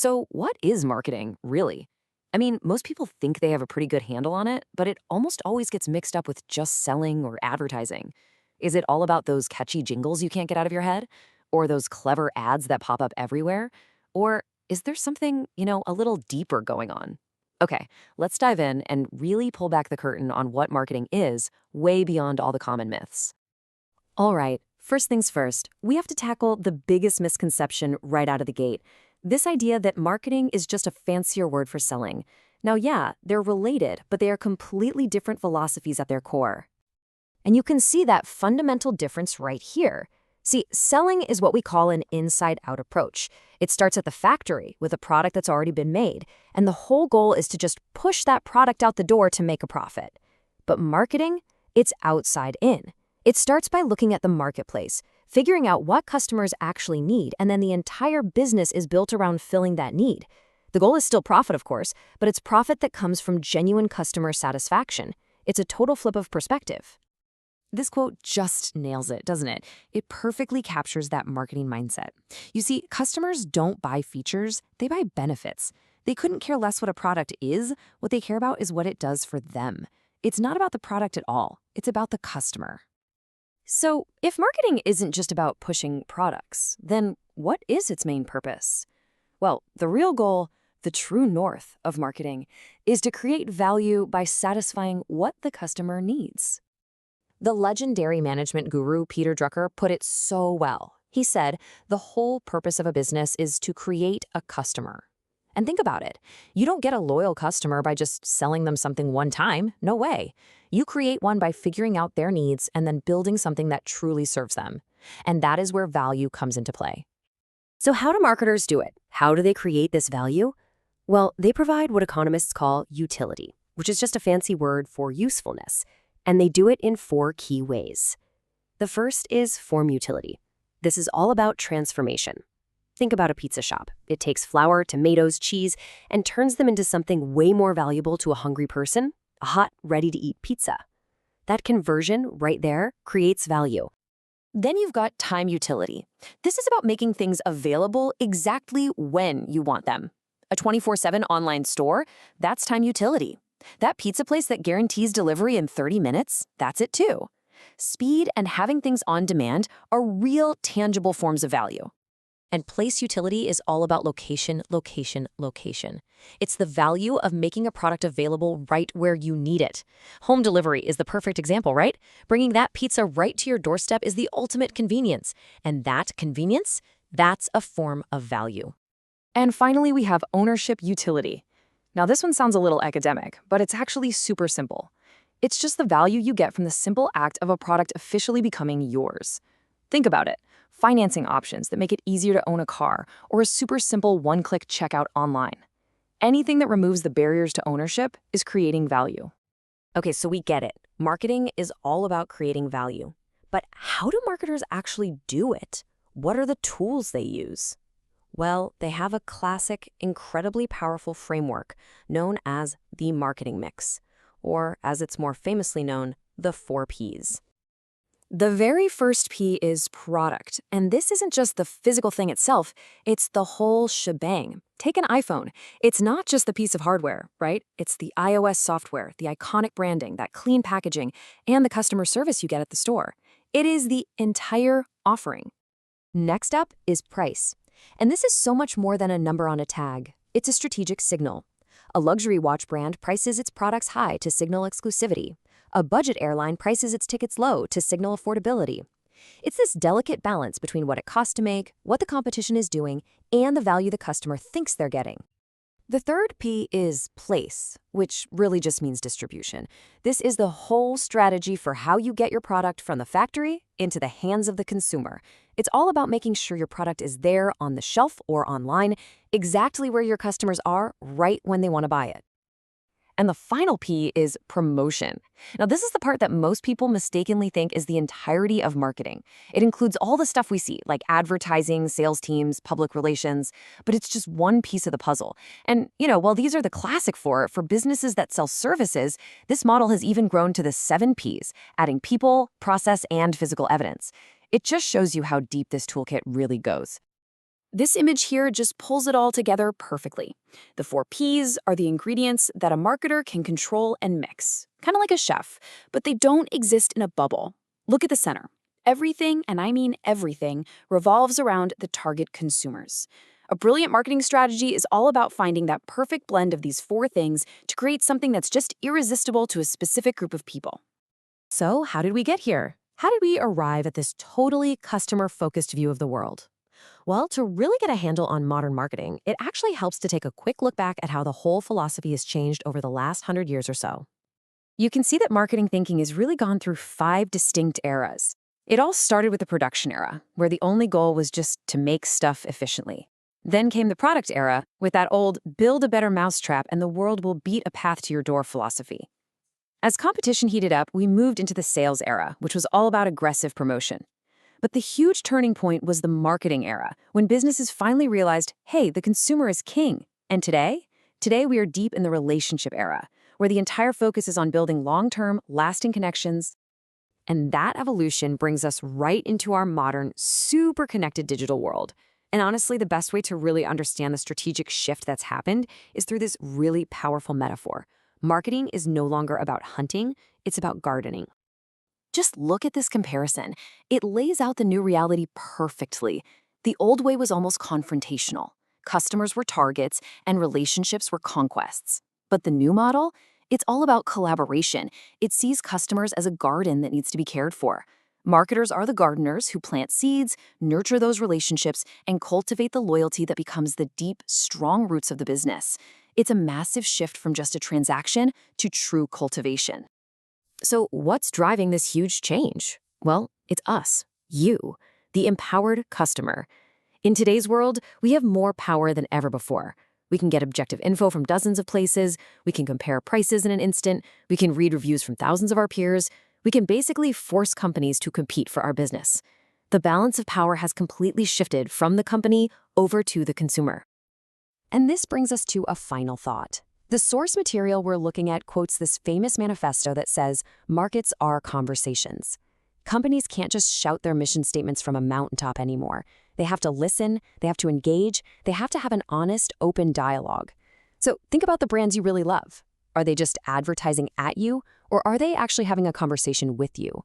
So, what is marketing, really? I mean, most people think they have a pretty good handle on it, but it almost always gets mixed up with just selling or advertising. Is it all about those catchy jingles you can't get out of your head? Or those clever ads that pop up everywhere? Or is there something, a little deeper going on? Okay, let's dive in and really pull back the curtain on what marketing is, way beyond all the common myths. All right, first things first, we have to tackle the biggest misconception right out of the gate. This idea that marketing is just a fancier word for selling. Now, yeah, they're related, but they are completely different philosophies at their core. And you can see that fundamental difference right here. See, selling is what we call an inside-out approach. It starts at the factory with a product that's already been made, and the whole goal is to just push that product out the door to make a profit. But marketing, it's outside in. It starts by looking at the marketplace, figuring out what customers actually need, and then the entire business is built around filling that need. The goal is still profit, of course, but it's profit that comes from genuine customer satisfaction. It's a total flip of perspective. This quote just nails it, doesn't it? It perfectly captures that marketing mindset. You see, customers don't buy features, they buy benefits. They couldn't care less what a product is. What they care about is what it does for them. It's not about the product at all. It's about the customer. So, if marketing isn't just about pushing products, then what is its main purpose? Well, the real goal, the true north of marketing, is to create value by satisfying what the customer needs. The legendary management guru Peter Drucker put it so well. He said, the whole purpose of a business is to create a customer. And think about it. You don't get a loyal customer by just selling them something one time. No way. You create one by figuring out their needs and then building something that truly serves them. And that is where value comes into play. So how do marketers do it? How do they create this value? Well, they provide what economists call utility, which is just a fancy word for usefulness. And they do it in 4 key ways. The first is form utility. This is all about transformation. Think about a pizza shop. It takes flour, tomatoes, cheese, and turns them into something way more valuable to a hungry person, a hot, ready-to-eat pizza. That conversion right there creates value. Then you've got time utility. This is about making things available exactly when you want them. A 24/7 online store, that's time utility. That pizza place that guarantees delivery in 30 minutes, that's it too. Speed and having things on demand are real, tangible forms of value. And place utility is all about location, location, location. It's the value of making a product available right where you need it. Home delivery is the perfect example, right? Bringing that pizza right to your doorstep is the ultimate convenience. And that convenience, that's a form of value. And finally, we have ownership utility. Now, this one sounds a little academic, but it's actually super simple. It's just the value you get from the simple act of a product officially becoming yours. Think about it. Financing options that make it easier to own a car, or a super simple one-click checkout online. Anything that removes the barriers to ownership is creating value. Okay, so we get it. Marketing is all about creating value. But how do marketers actually do it? What are the tools they use? Well, they have a classic, incredibly powerful framework known as the marketing mix, or as it's more famously known, the 4 Ps. The very first P is product, and this isn't just the physical thing itself, it's the whole shebang. Take an iPhone. It's not just the piece of hardware, right? It's the iOS software, the iconic branding, that clean packaging, and the customer service you get at the store. It is the entire offering. Next up is price. And this is so much more than a number on a tag. It's a strategic signal. A luxury watch brand prices its products high to signal exclusivity. A budget airline prices its tickets low to signal affordability. It's this delicate balance between what it costs to make, what the competition is doing, and the value the customer thinks they're getting. The third P is place, which really just means distribution. This is the whole strategy for how you get your product from the factory into the hands of the consumer. It's all about making sure your product is there on the shelf or online, exactly where your customers are, right when they want to buy it. And the final P is promotion. Now, this is the part that most people mistakenly think is the entirety of marketing. It includes all the stuff we see, like advertising, sales teams, public relations, but it's just one piece of the puzzle. And, while these are the classic for businesses that sell services, this model has even grown to the 7 Ps, adding people, process, and physical evidence. It just shows you how deep this toolkit really goes. This image here just pulls it all together perfectly. The 4 Ps are the ingredients that a marketer can control and mix, kind of like a chef, but they don't exist in a bubble. Look at the center. Everything, and I mean everything, revolves around the target consumers. A brilliant marketing strategy is all about finding that perfect blend of these 4 things to create something that's just irresistible to a specific group of people. So, how did we get here? How did we arrive at this totally customer-focused view of the world? Well, to really get a handle on modern marketing, it actually helps to take a quick look back at how the whole philosophy has changed over the last 100 years or so. You can see that marketing thinking has really gone through 5 distinct eras. It all started with the production era, where the only goal was just to make stuff efficiently. Then came the product era, with that old build a better mousetrap and the world will beat a path to your door philosophy. As competition heated up, we moved into the sales era, which was all about aggressive promotion. But the huge turning point was the marketing era, when businesses finally realized, hey, the consumer is king. And today? Today we are deep in the relationship era, where the entire focus is on building long-term, lasting connections. And that evolution brings us right into our modern, super connected digital world. And honestly, the best way to really understand the strategic shift that's happened is through this really powerful metaphor. Marketing is no longer about hunting, it's about gardening. Just look at this comparison. It lays out the new reality perfectly. The old way was almost confrontational. Customers were targets, and relationships were conquests. But the new model? It's all about collaboration. It sees customers as a garden that needs to be cared for. Marketers are the gardeners who plant seeds, nurture those relationships, and cultivate the loyalty that becomes the deep, strong roots of the business. It's a massive shift from just a transaction to true cultivation. So what's driving this huge change? Well, it's us, you, the empowered customer. In today's world, we have more power than ever before. We can get objective info from dozens of places, we can compare prices in an instant, we can read reviews from thousands of our peers, we can basically force companies to compete for our business. The balance of power has completely shifted from the company over to the consumer. And this brings us to a final thought. The source material we're looking at quotes this famous manifesto that says, "Markets are conversations." Companies can't just shout their mission statements from a mountaintop anymore. They have to listen, they have to engage, they have to have an honest, open dialogue. So think about the brands you really love. Are they just advertising at you, or are they actually having a conversation with you?